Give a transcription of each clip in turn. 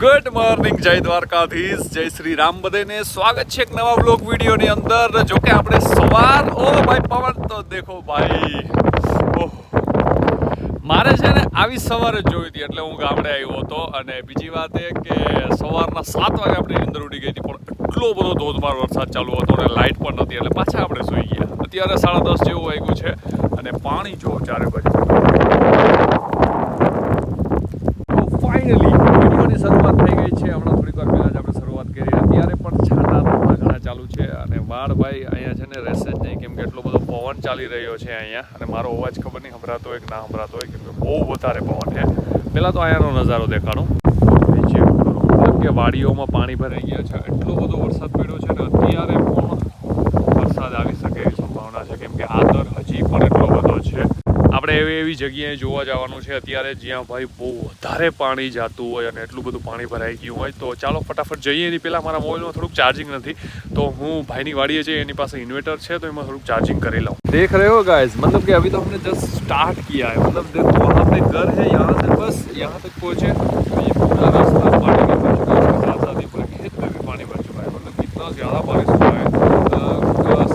Good morning, જય દ્વારકાધીશ, જય શ્રી રામ બધાને સ્વાગત છે એક નવા બ્લોગ વિડીયોની અંદર. જો કે આપણે સવાર ભાઈ પવન તો દેખો ભાઈ, ઓહ મારે છે ને આવી સવારે જ જોઈ હતી એટલે હું ગામડે આવ્યો હતો. અને બીજી વાત એ કે સવારના 7 વાગે આપણે અંદર ઉડી ગઈ હતી, પણ એટલો બધો ધોધમાર વરસાદ ચાલુ હતો અને લાઇટ પણ નથી એટલે પાછા આપણે સૂઈ ગયા. અત્યારે 10:30 જેવું વાગ્યું છે અને પાણી જો ચારે બાજુ. ફાઇનલી વિડીયોની શરૂઆત થઈ ગઈ છે. હમણાં થોડીક વાર પહેલાં જ આપણે શરૂઆત કરી. અત્યારે પણ છાંટા ઘણા ચાલુ છે અને વાળભાઈ અહીંયા છે ને રહેશે જ નહીં, કેમ કે એટલો બધો પવન ચાલી રહ્યો છે અહીંયા. અને મારો અવાજ ખબર નહીં સંભળાતો હોય કે ના સંભળાતો હોય, કેમ કે બહુ વધારે પવન છે. પહેલાં તો અહીંયાનો નજારો દેખાડું. મતલબ કે વાડીઓમાં પાણી ભરાઈ ગયા છે, એટલો બધો વરસાદ પડ્યો છે ને અત્યારે પણ વરસાદ આવી શકે એવી સંભાવના છે, કેમ કે આદર હજી પણ એટલો બધો છે. આપણે એવી જગ્યાએ જોવા જવાનું છે અત્યારે જ્યાં ભાઈ બહુ વધારે પાણી જતું હોય અને એટલું બધું પાણી ભરાઈ ગયું હોય. તો ચાલો ફટાફટ જઈએ. એની પહેલાં મારા મોબાઈલમાં થોડુંક ચાર્જિંગ નથી, તો હું ભાઈની વાડીએ જઈએ, એની પાસે ઇન્वर्टर છે તો એમાં થોડુંક ચાर्जिंग કરી लूँ. देख रहे हो गाइस, मतलब कि अभी तो हमने जस्ट स्टार्ट किया है. मतलब देखो वहाँ पे घर है, यहाँ से बस यहाँ तक पहुँचे तो ये पूरा रास्ता पानी में भर चुका है. उसके साथ साथ ये पूरे खेत में भी पानी भर चुका है. मतलब इतना ज़्यादा बारिश हुआ है.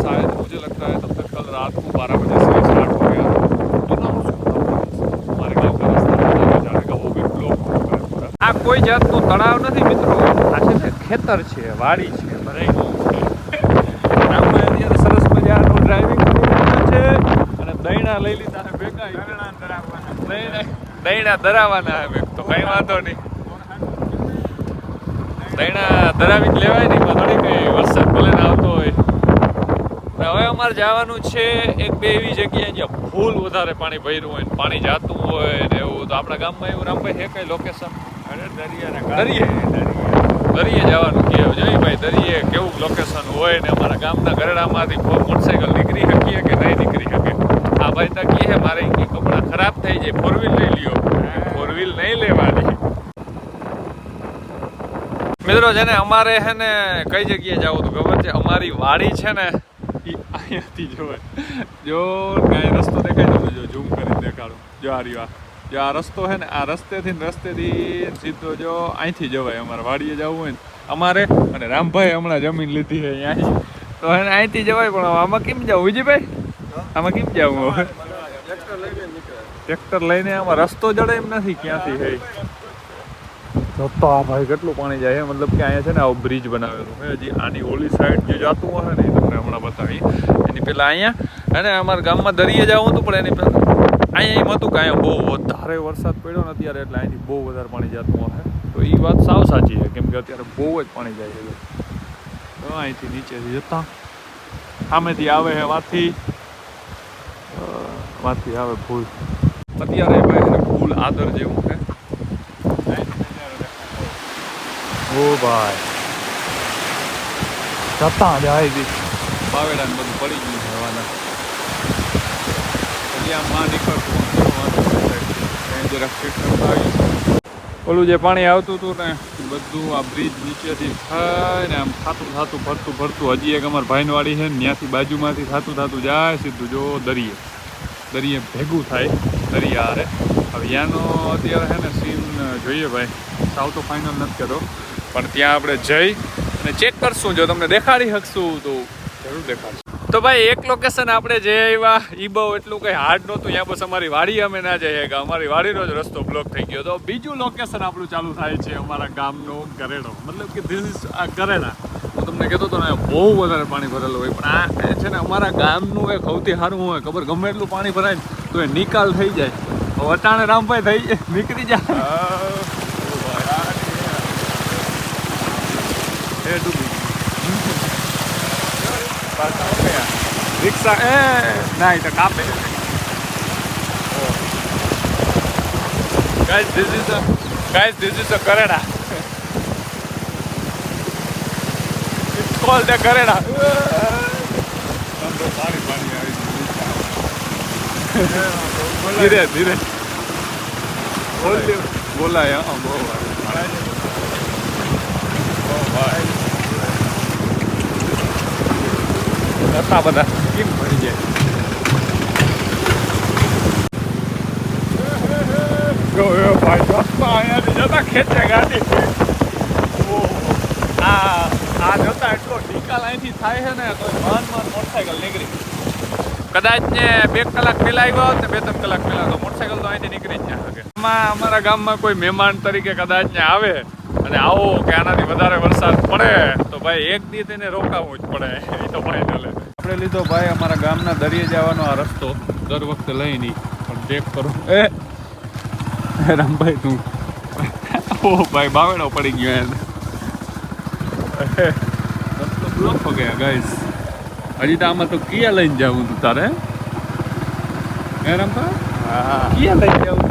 शायद मुझे लगता है तब तक कल रात को 12 बजे से स्टार्ट हो गया. આ કોઈ જાતનું તળાવ નથી મિત્રો, આ છે ને ખેતર છે, વાડી છે, ભરાઈ ગયું છે. રામભાઈ અત્યારે સરસ મજાનું ડ્રાઇવિંગ કરી રહ્યો છે અને દહીણા લઈ લીધા છે ભેગા. દહીણા ધરાવવાના છે તો કંઈ વાંધો નહીં, દહીણા ધરાવી જ લેવાય નહીં. એમાં થોડી કંઈ વરસાદ ભલે ને આવતો હોય. હવે અમારે જવાનું છે એક બે એવી જગ્યાએ જ્યાં ફૂલ વધારે પાણી ભર્યું હોય, પાણી જાતું હોય ને એવું. તો આપણા ગામમાં એવું રામભાઈ છે કઈ લોકેશન? દરિયે જવાનું કે જોઈ ભાઈ, દરિયે કેવું લોકેશન હોય ને અમારા ગામના ગરડામાંથી મોટરસાઇકલ નીકળી શકીએ કે નહીં નીકળી શકે. આ ભાઈ તો કહે મારે કે કપડાં ખરાબ થઈ જાય, 4 વ્હીલ લઈ લ્યો. 4 વ્હીલ નહીં લેવાની મિત્રો. છે ને અમારે છે ને કઈ જગ્યાએ જવું તો ખબર છે? અમારી વાડી છે ને એ અહીંયાથી જોવાય. જો કાંઈ રસ્તો દેખાય તો જો ઝૂમ કરીને દેખાડું. જો આ રહ્યો, જો આ રસ્તો છે ને, આ રસ્તેથી સીધો જો અહીંથી જવાય. અમારે વાડીએ જવું હોય ને અમારે, અને રામભાઈ હમણાં જમીન લીધી છે અહીંયા, તો એને અહીંથી જવાય. પણ આમાં કેમ જવું વિજયભાઈ? આમાં કેમ જવું? હવે ટ્રેક્ટર લઈને આમાં રસ્તો જડે એમ નથી, ક્યાંથી છે તો આ ભાઈ કેટલું પાણી જાય છે. મતલબ કે અહીંયા છે ને આવો બ્રિજ બનાવેલું છે. હજી આની ઓલી સાઈડ જે જતું હોય ને એ તમને હમણાં બતાવી. એની પહેલાં અહીંયા અને અમારા ગામમાં દરિયે જવું હતું, પણ એની પહેલાં અહીંયા એમ હતું કે અહીંયા બહુ વધારે વરસાદ પડ્યો ને અત્યારે, એટલે અહીંથી બહુ વધારે પાણી જતું હોય. તો એ વાત સાવ સાચી છે, કેમ કે અત્યારે બહુ જ પાણી જાય છે. તો અહીંથી નીચેથી જતા સામેથી આવે છે વાથી આવે ફૂલ. અત્યારે ભાઈ ફૂલ આદર જેવું છે. ઓ ભાઈ જતા જાય પાવેડા ને બધું પડી ગયું છે હવાના. એટલે આમ માં નીકળતું ઓલું જે પાણી આવતું હતું ને બધું આ બ્રિજ નીચેથી થાય ને આમ થતું ભરતું હજી એક અમારા ભાઈની વાડી છે ને ત્યાંથી બાજુમાંથી થતું જાય સીધું જો દરિયે ભેગું થાય દરિયા હારે. હવે ત્યાંનો અત્યારે છે ને સીન જોઈએ ભાઈ, સાવ તો ફાઇનલ નથી કર્યો, પણ ત્યાં આપણે જઈ અને ચેક કરશું. જો તમને દેખાડી શકશું તો જરૂર દેખાડશું. તો ભાઈ એક લોકેશન આપણે જે આવ્યા એ બહુ એટલું કંઈ હાર્ડ નહોતું. ત્યાં બસ અમારી વાડી અમે ના જઈએ કે અમારી વાડીનો જ રસ્તો બ્લોક થઈ ગયો. તો બીજું લોકેશન આપણું ચાલુ થાય છે અમારા ગામનો ગરેડો. મતલબ કે ધીસ ઇઝ આ ગરેડા. હું તમને કહેતો હતો ને બહુ વધારે પાણી ભરેલું હોય, પણ આ છે ને અમારા ગામનું એક સૌથી સારું હોય ખબર, ગમે એટલું પાણી ભરાય તો એ નિકાલ થઈ જાય. વટાણે રામભાઈ થઈ નીકળી જાય. રિક્ષા ના તો કાપે. Guys, this is a Kareda. It's called the Kareda. ધીરે બોલાય. હા બહુ હતા બધા કેમ ભરી જાય. જો ભાઈ રસ્તા અહીંયાથી જતા ખેંચે ગાડી. આ જોતા એટલો નિકાલ અહીંથી થાય છે ને તો માન મોટરસાયકલ નીકળી. કદાચ ને 2 કલાક પહેલા આવ્યો હોત ને 2-3 કલાક પહેલા તો મોટરસાયકલ તો અહીંથી નીકળી જ ના શકે. અમારા ગામમાં કોઈ મહેમાન તરીકે કદાચ ને આવે અને આવો કે આનાથી વધારે વરસાદ પડે તો ભાઈ એક દી તેને રોકાવું જ પડે. એ તો ફાઇનલ. આપણે લીધો ભાઈ અમારા ગામના દરિયે જવાનો આ રસ્તો દર વખતે લઈ નહીં પણ ચેક કરો. રામભાઈ તું ઓહ ભાઈ બાવેડો પડી ગયો એને. રસ્તો બ્લોક હો ગયા ગાઈસ. હજી તો આમાં તો કિયા લઈને જવું તું તારે. હે રામભાઈ? હા કિયા લઈને જવું.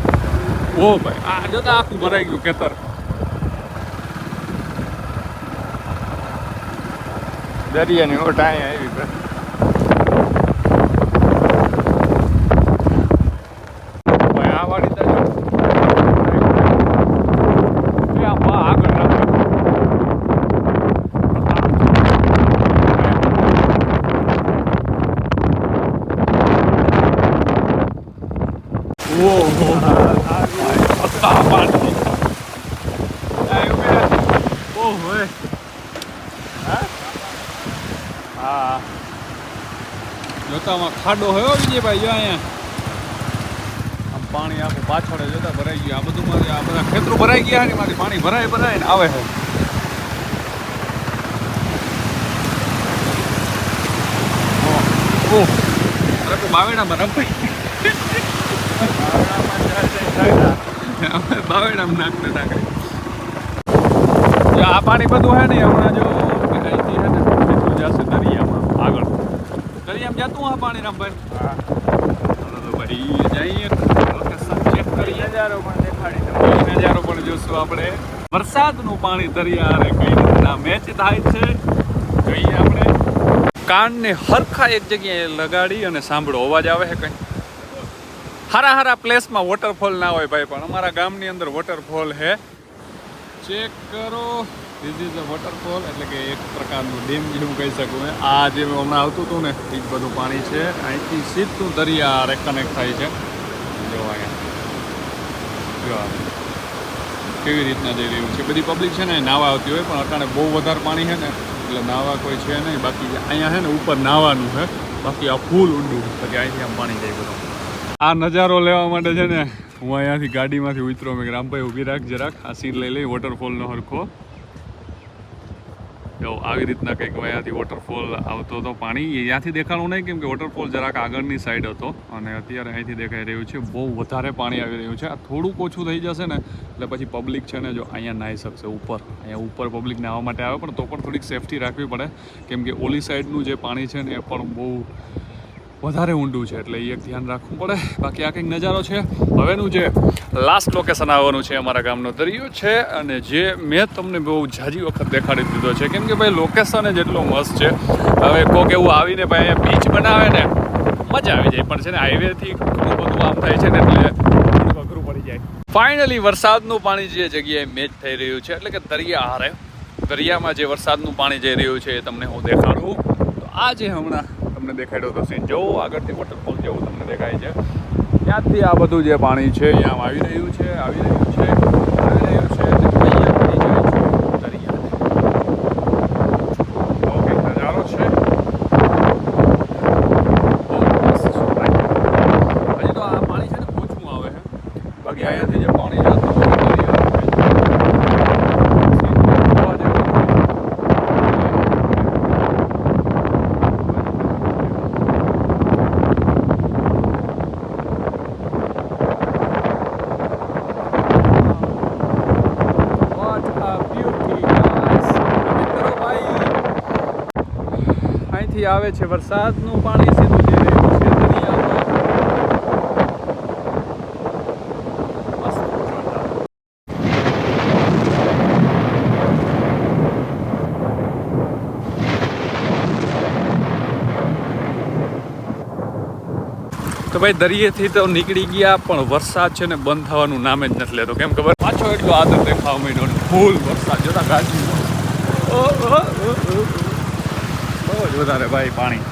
ઓ ભાઈ આ જોતા આખું ભરાઈ ગયું ખેતર. દરિયાની ઓટ અહીંયા આવી ભાઈ. આ વાળી તો આગળ જોતામાં ખાડો હોય વિજયભાઈ જો અહીંયા આમ પાણી આખું પાછળ જોતા ભરાઈ ગયું. આ બધું મારે આ બધા ખેતરો ભરાઈ ગયા ને મારી પાણી ભરાય ને આવે છે. ઓહ અરે તો બાવેડામાં રંપાઈ બાવેડામાં નાખે. આ પાણી બધું હે ને હમણાં જો અહીંથી હે ને જશે દરિયામાં આગળ. દરિયામાં જતું આ પાણી રામભાઈ. હા તો ભાઈ જઈએ લોકેશન ચેક કરીએ. નજારો પણ દેખાડી દો. નજારો પણ જોશું આપણે. વરસાદનું પાણી દરિયા રે કઈ રીતના મેચ થાય છે જોઈએ આપણે. કાનને હરખા એક જગ્યાએ લગાડી અને સાંભળો અવાજ આવે છે કંઈ. હારા પ્લેસમાં વોટરફોલ ના હોય ભાઈ પણ અમારા ગામની અંદર વોટરફોલ હે. ચેક કરો. ધીસ ઇઝ અ વોટરફોલ એટલે કે એક પ્રકારનું ડેમ જેવું કહી શકું. આ જે હમણાં આવતું હતું ને એ જ બધું પાણી છે. અહીંથી સીધું દરિયા કનેક્ટ થાય છે. જો અહીંયા જો કેવી રીતના જઈ રહ્યું છે. બધી પબ્લિક છે ને નાવા આવતી હોય પણ અટાણે બહુ વધારે પાણી છે ને એટલે નાવા કોઈ છે નહીં. બાકી અહીંયા છે ને ઉપર નાવાનું છે. બાકી આ ફૂલ ઊંડું પછી અહીંથી આમ પાણી જાય બધું. આ નજારો લેવા માટે છે ને હું અહીંયાથી ગાડીમાંથી ઉતરો. મેં રામભાઈ ઊભી રાખ જરાક આ સીન લઈ લઈ વોટરફોલનો હરખો. જો આવી રીતના કંઈક અહીંયાથી વોટરફોલ આવતો હતો. પાણી ત્યાંથી દેખાણું નહીં કેમ કે વોટરફોલ જરાક આગળની સાઈડ હતો અને અત્યારે અહીંથી દેખાઈ રહ્યું છે. બહુ વધારે પાણી આવી રહ્યું છે. આ થોડુંક ઓછું થઈ જશે ને એટલે પછી પબ્લિક છે ને જો અહીંયા નાહી શકશે. અહીંયા ઉપર પબ્લિક નાહવા માટે આવે પણ તો પણ થોડીક સેફટી રાખવી પડે કેમ કે ઓલી સાઈડનું જે પાણી છે ને એ પણ બહુ વધારે ઊંડું છે એટલે એ એક ધ્યાન રાખવું પડે. બાકી આ કંઈક નજારો છે. હવેનું જે લાસ્ટ લોકેશન આવવાનું છે અમારા ગામનો દરિયો છે અને જે મેં તમને બહુ ઝાઝી વખત દેખાડી દીધો છે કેમ કે ભાઈ લોકેશન જ એટલો મસ્ત છે. હવે કોઈક એવું આવીને ભાઈ અહીંયા બીચ બનાવે ને મજા આવી જાય પણ છે ને હાઈવેથી ઘણું બધું આમ થાય છે ને એટલે અઘરું પડી જાય. ફાઇનલી વરસાદનું પાણી જે જગ્યાએ મેચ થઈ રહ્યું છે એટલે કે દરિયા હારે દરિયામાં જે વરસાદનું પાણી જઈ રહ્યું છે એ તમને હું દેખાડું. તો આ જે હમણાં તમને દેખાડ્યો તો સીન જો આગળથી વોટરફોલ જેવું તમને દેખાય છે ત્યાંથી આ બધું જે પાણી છે અહીંયા આવી રહ્યું છે અને અહીંયા પડી જાય છે દરિયાને. ઓકે નજારો છે. હજી તો આ પાણી છે ને ઓછું આવે છે બાકી અહીંયાથી જે પાણી જતું આવે છે વરસાદનું પાણી સીધું જઈ રહ્યું છે દરિયામાં. તો ભાઈ દરિયેથી તો નીકળી ગયા પણ વરસાદ છે ને બંધ થવાનું નામ જ નથી લેતો. કેમ ખબર પાછો એટલો આદર દેખાવા માંડ્યો ફૂલ વરસાદ જોતા ગાડી બહુ જ વધારે ભાઈ પાણી.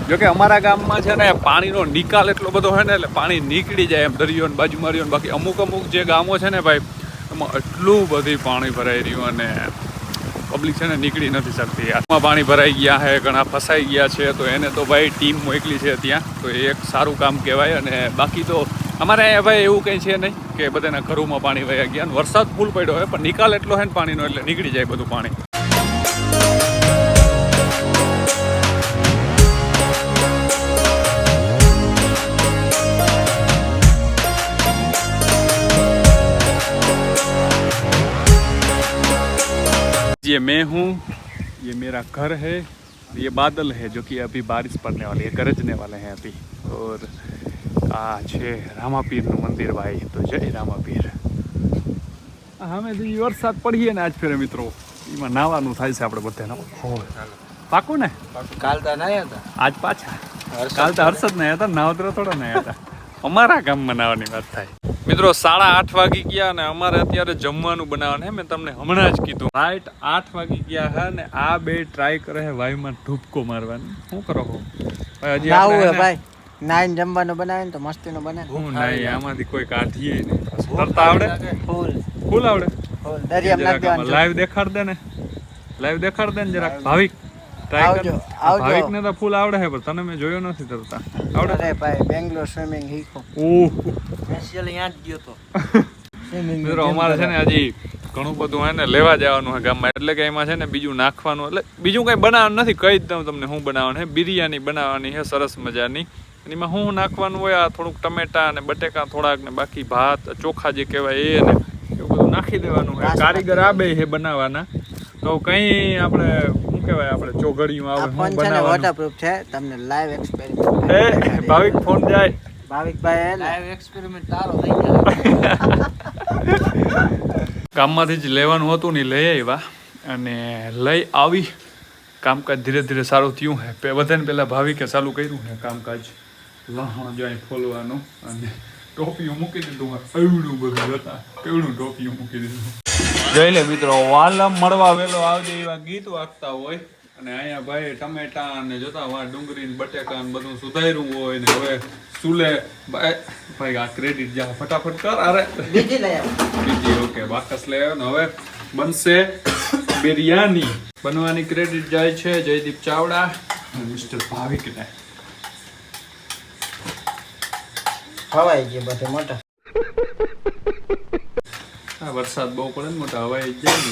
જોકે અમારા ગામમાં છે ને પાણીનો નિકાલ એટલો બધો હોય ને એટલે પાણી નીકળી જાય એમ દરિયો બાજુ માર્યો ને બાકી અમુક જે ગામો છે ને ભાઈ એમાં એટલું બધી પાણી ભરાઈ રહ્યું અને પબ્લિક છે ને નીકળી નથી શકતી યાર. પાણી ભરાઈ ગયા છે, ઘણા ફસાઈ ગયા છે, તો એને તો ભાઈ ટીમ મોકલી છે ત્યાં, તો એ એક સારું કામ કહેવાય. અને બાકી તો અમારે અહીંયા ભાઈ એવું કંઈ છે નહીં કે બધાના ઘરોમાં પાણી વહ્યા ગયા. વરસાદ ફૂલ પડ્યો હોય પણ નિકાલ એટલો છે ને પાણીનો એટલે નીકળી જાય બધું પાણી. ये मैं हूँ, ये मेरा घर है, ये बादल है जो कि अभी बारिश पड़ने वाली है, गरजने वाले हैं अभी. और આ છે રામાપીરનું મંદિર ભાઈ, તો જય રામાપીર. અમે જે વરસાદ પડીએ ને આજ ફેરે મિત્રો, એમાં નાવાનું થાય છે આપણે બધાને. પાકું ને? કાલ તો ના હતા, આજ પાછા. કાલ તો હર્ષદ ના હતા, નાવતરા થોડા ના હતા. અમારા ગામમાં નાવાની વાત થાય મિત્રો. 8:30 વાગી ગયા અને અમારે અત્યારે જમવાનું બનાવવાનું હે. મેં તમને હમણાં જ કીધું રાઈટ 8 વાગી ગયા હે ને આ બે ટ્રાય કરે હે વાયુમાં ઢૂબકો મારવાની. શું કરો છો ભાઈ? હજી ભાઈ નાઈન જમવાનું બનાવે ને તો મસ્તીનું બનાવે. હું નહીં, આમાંથી કોઈ કાઢીએ નહીં. તરતા આવડે? ફૂલ આવડે. લાઈવ દેખાડ દે ને, લાઈવ દેખાડ દે ને જરાક. ભાવિક ટ્રાય કર. ભાવિક ને તો ફૂલ આવડે છે પણ તને મેં જોયો નથી તરતા. આવડે? અરે ભાઈ બેંગ્લોર સ્વિમિંગ શીખો. ઓહ સ્પેશિયલ અહીંયા જ ગયો તો. મિત્રો અમારે છે ને હજી ઘણું બધું હે ને લેવા જવાનું છે ગામમાં, એટલે કે એમાં છે ને બીજું નાખવાનું, એટલે બીજું કંઈ બનાવવાનું નથી. કહી જ દઉં તમને શું બનાવવાનું છે. બિરયાની બનાવવાની છે સરસ મજાની. એમાં શું નાખવાનું હોય, આ થોડુંક ટમેટા અને બટેકા થોડાક ને બાકી ભાત ચોખા જે કહેવાય એ ને એવું બધું નાખી દેવાનું હોય. કારીગર આ બે છે બનાવવાના, તો કંઈ આપણે શું કહેવાય આપણે ચોઘડિયું આવે ફોન છે ને વોટરપ્રૂફ છે, તમને લાઈવ એક્સપેરિમેન્ટ. એ ભાવિક ફોન જાય. ભાવિકભાઈ લાઈવ એક્સપેરિમેન્ટ તારો થઈ જાય. ગામમાંથી જ લેવાનું હતું ને લઈ આવ્યા અને લઈ આવી. કામકાજ ધીરે ધીરે સારું થયું છે. બધાને પહેલાં ભાવિકે ચાલુ કર્યું છે કામકાજ. લહણ જાય ફોલવાનું અને ટોપિયું મૂકી દીધું. એવડું બધું હતા, કેવડું ટોપિયું મૂકી દીધું. જોઈ લે મિત્રો, વાલમ મળવા વેલો આવજે એવા ગીત વાગતા હોય. અને અહીંયા ભાઈ ટમેટા અને જોતા વા ડુંગળી બટેકા ને બધું સુધાર્યું હોય ને હવે ચૂલે ભાઈ આ ક્રેડિટ જા ફટાફટ કર. અરે બીજી લઈ આવો. બીજી ઓકે બાકસ લઈ આવ્યો ને હવે બનશે બિરયાની. બનવાની ક્રેડિટ જાય છે જયદીપ ચાવડા અને મિસ્ટર ભાવિકને. હવાઈ ગયો બધે મોટા. હા વરસાદ બહુ પડે ને મોટા હવાઈ જાય ને.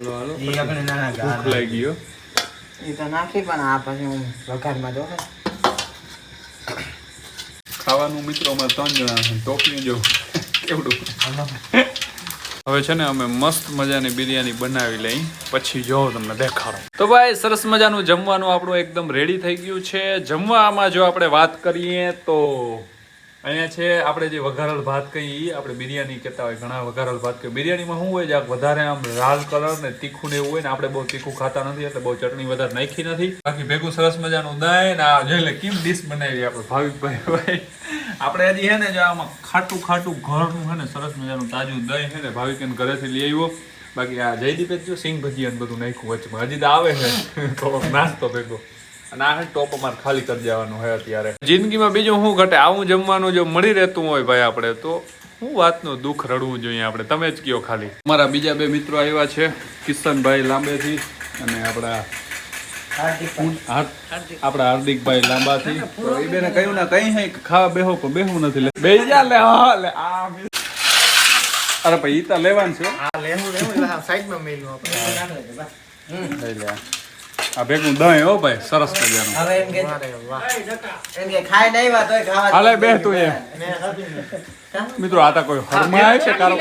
હાલો ભૂખ લાગી ગયો. એ તો નાખી પણ આ પછી હું વઘારમાં જો ખાવાનું મિત્રો અમારે 3 જણા છે. ટોપીઓ જો કેવડું. હવે છે ને અમે મસ્ત મજાની બિરયાની બનાવી લઈ પછી જો તમને દેખાડો. તો ભાઈ સરસ મજાનું જમવાનું આપણું એકદમ રેડી થઈ ગયું છે. જમવામાં જો આપણે વાત કરીએ તો અહીંયા છે આપણે જે વઘારેલ ભાત કહીએ આપણે બિરયાની કહેતા હોય. ઘણા વઘારેલ ભાત કહે. બિરયાનીમાં શું હોય છે વધારે આમ લાલ કલર ને તીખું ને એવું હોય ને. આપણે બહુ તીખું ખાતા નથી એટલે બહુ ચટણી વધારે નાખી નથી. બાકી ભેગું સરસ મજાનું દહીં આ જોઈ કેમ ડીશ બનાવી આપણે ભાવિકભાઈ ભાઈ. આપણે હજી છે ને જો આમાં ખાટું ખાટું ઘરનું છે ને સરસ મજાનું તાજું દહીં છે ને ભાવિકને ઘરેથી લઈ આવ્યો. બાકી આ જયદીપે જો સિંગ ભજીયા ને બધું નાખ્યું વચ્ચેમાં. હજી તો આવે છે થોડોક નાસ્તો ભેગો. અને આ ટોપ અમારે ખાલી કરી જવાનું હોય અત્યારે. જિંદગીમાં બીજું શું ઘટે, આવું જમવાનું જો મળી રહેતું હોય ભાઈ આપણે તો શું વાતનું દુઃખ રડવું જોઈએ આપણે. તમે જ કયો ખાલી. અમારા બીજા 2 મિત્રો આવ્યા છે, કિશનભાઈ લાંબેથી અને આપણા હાર્દિકભાઈ લાંબાથી. તો એ બેને કહ્યું ને કઈ હે ખાવા બેહો પણ બેહવું નથી. લે બે જા લે હા લે આ. અરે ભાઈ ઈ તો લેવાનું છે. હા લેવું સાઈડમાં મેલું આપણે. લઈ લે આ ભેગું દહીં હો ભાઈ સરસ મજાનું. હવે એમ કે ખાઈ નહીં વા તોય ખાવા. હાલે બે તું એ મિત્રો આ તો કોઈ હરમાય છે કારો.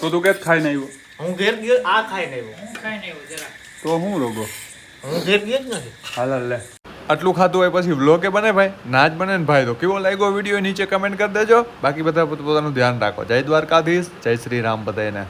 તો તું કે ખાઈ નહીં આવ્યો? હું ઘેર ગયો આ ખાઈ નહીં આવ્યો. તો હું રોગો હું ઘેર ગયો જ નથી. હાલ લે આટલું ખાતું હોય પછી વ્લોગે બને ભાઈ ના જ બને ને ભાઈ. તો કેવો લાગ્યો વિડીયો નીચે કમેન્ટ કરી દેજો. બાકી બધા પોતાનું ધ્યાન રાખો. જય દ્વારકાધીશ, જય શ્રી રામ બધાને.